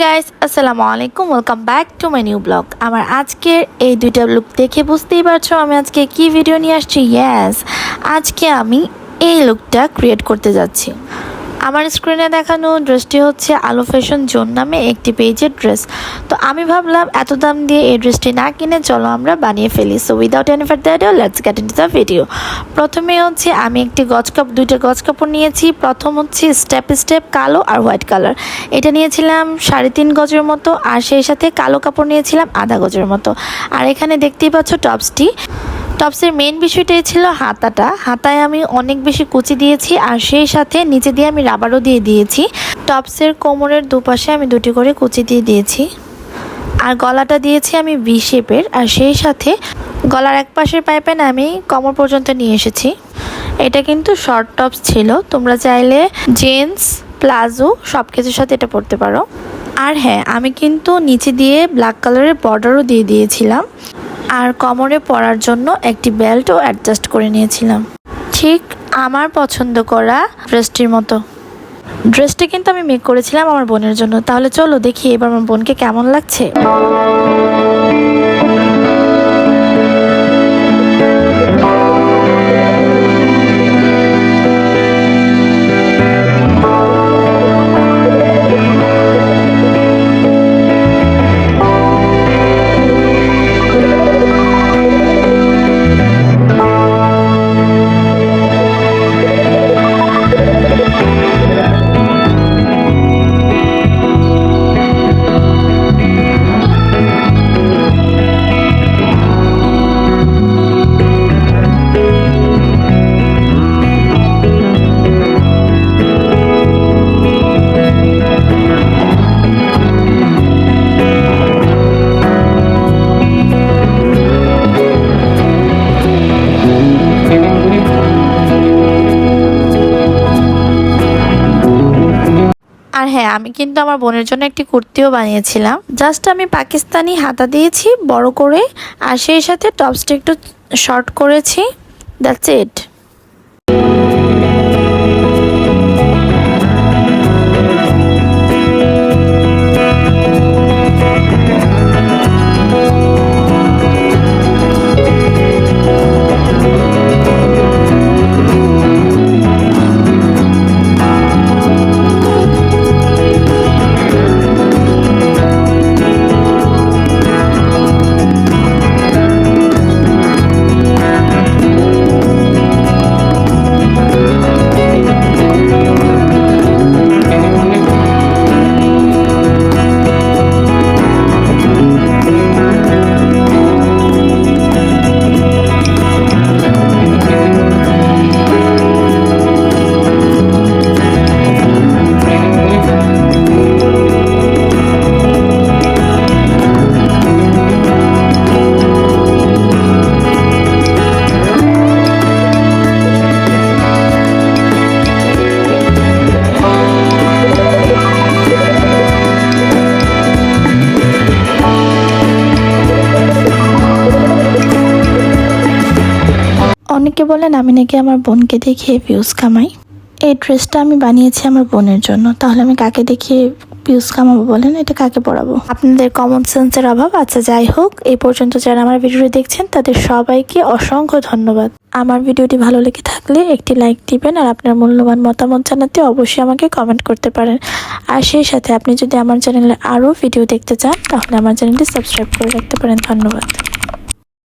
Guys আসসালামু আলাইকুম, welcome back to my new blog. আমার আজকের এই দুইটা লুক দেখে বুঝতেই পারছো আমি আজকে কি ভিডিও নিয়ে আসছি। আজকে আমি এই লুকটা ক্রিয়েট করতে যাচ্ছি। আমার স্ক্রিনে দেখানো ড্রেসটি হচ্ছে আলো ফ্যাশন জোন নামে একটি পেজের ড্রেস। তো আমি ভাবলাম এত দাম দিয়ে এই ড্রেসটি না কিনে চলো আমরা বানিয়ে ফেলি। So without any further ado let's get into the video. প্রথমে হচ্ছে আমি দুইটা গজ কাপড় নিয়েছি। প্রথম হচ্ছে স্টেপ কালো আর হোয়াইট কালার, এটা নিয়েছিলাম 3.5 গজের মতো, আর সেই সাথে কালো কাপড় নিয়েছিলাম আধা গজের মতো। আর এখানে দেখতেই পাচ্ছ টপসের মেন বিষয়টাই ছিল হাতায় আমি অনেক বেশি কুচি দিয়েছি, আর সেই সাথে নিচে দিয়ে আমি রাবারও দিয়ে দিয়েছি। টপসের কোমরের দুপাশে আমি দুটি করে কুচি দিয়ে দিয়েছি, আর গলাটা দিয়েছি আমি ভি শেপের, আর সেই সাথে গলার এক পাশের পাইপেন আমি কোমর পর্যন্ত নিয়ে এসেছি। এটা কিন্তু শর্ট টপস ছিল, তোমরা চাইলে জিন্স প্লাজো সব কিছুর সাথে এটা পরতে পারো। আর হ্যাঁ, আমি কিন্তু নিচে দিয়ে ব্ল্যাক কালারের বর্ডারও দিয়ে দিয়েছিলাম, আর কোমরে পরার জন্য একটি বেল্টও অ্যাডজাস্ট করে নিয়েছিলাম, ঠিক আমার পছন্দ করা ড্রেসটির মতো। ড্রেসটি কিন্তু আমি মেক করেছিলাম আমার বোনের জন্য। তাহলে চলো দেখি এবার আমার বোনকে কেমন লাগছে। আর হ্যাঁ, আমি কিন্তু আমার বোনের জন্য একটি কুর্তিও বানিয়েছিলাম। জাস্ট আমি পাকিস্তানি হাতা দিয়েছি বড় করে, আর সেই সাথে টপসটা একটু শর্ট করেছি। That's it. অনেকে বলেন আমি নাকি আমার বোনকে দেখিয়ে ভিউজ কামাই। এই ড্রেসটা আমি বানিয়েছি আমার বোনের জন্য, তাহলে আমি কাকে দেখিয়ে ভিউজ কামাবো বলেন? এটা কাকে পরাবো? আপনাদের কমন সেন্সের অভাব। আচ্ছা যাই হোক, এই পর্যন্ত যারা আমার ভিডিওটি দেখছেন তাদের সবাইকে অসংখ্য ধন্যবাদ। আমার ভিডিওটি ভালো লেগে থাকলে একটি লাইক দিবেন, আর আপনার মূল্যবান মতামত জানাতে অবশ্যই আমাকে কমেন্ট করতে পারেন। আর সেই সাথে আপনি যদি আমার চ্যানেলে আরও ভিডিও দেখতে চান তাহলে আমার চ্যানেলটি সাবস্ক্রাইব করে রাখতে পারেন। ধন্যবাদ।